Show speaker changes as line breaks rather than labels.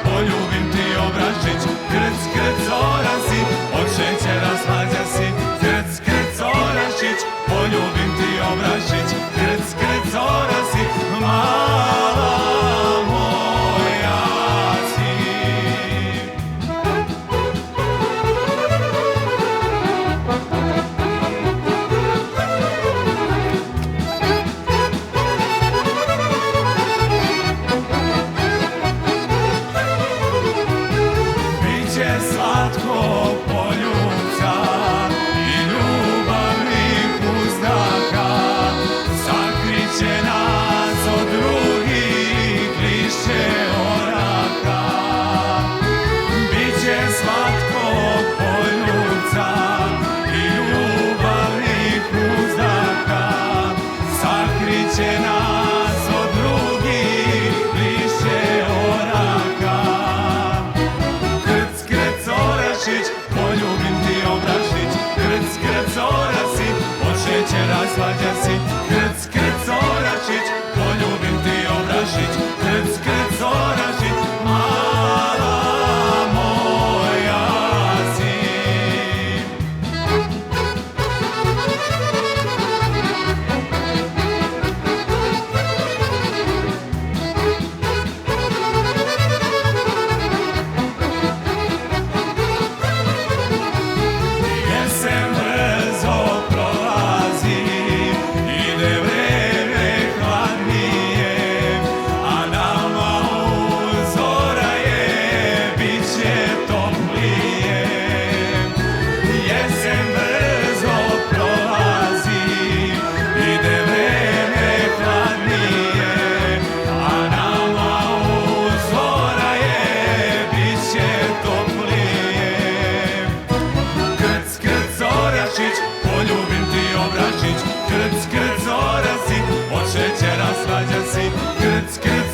Poljubim ti obrašić, krc, krc, orasi, od šećera slađa si. Krc, krc, orašić, poljubim ti obrašić, krc, krc, orasi, mala moja si. Slatko poljubca i ljubavnih uzdaha, sakriće nas od drugih lišće oraha. Biće slatko poljubca i ljubavnih uzdaha, sakriće nas od drugih lišće oraha. Poljubim ti obrašić, krc, krc, orasi, od šećera slađa si. Krc, krc, orašić, poljubim ti obrašić, krc, krc, orašić, mala moja si. Poljubim ti obrašić, krc, krc, orasi, od šećera slađa si. Krc, krc,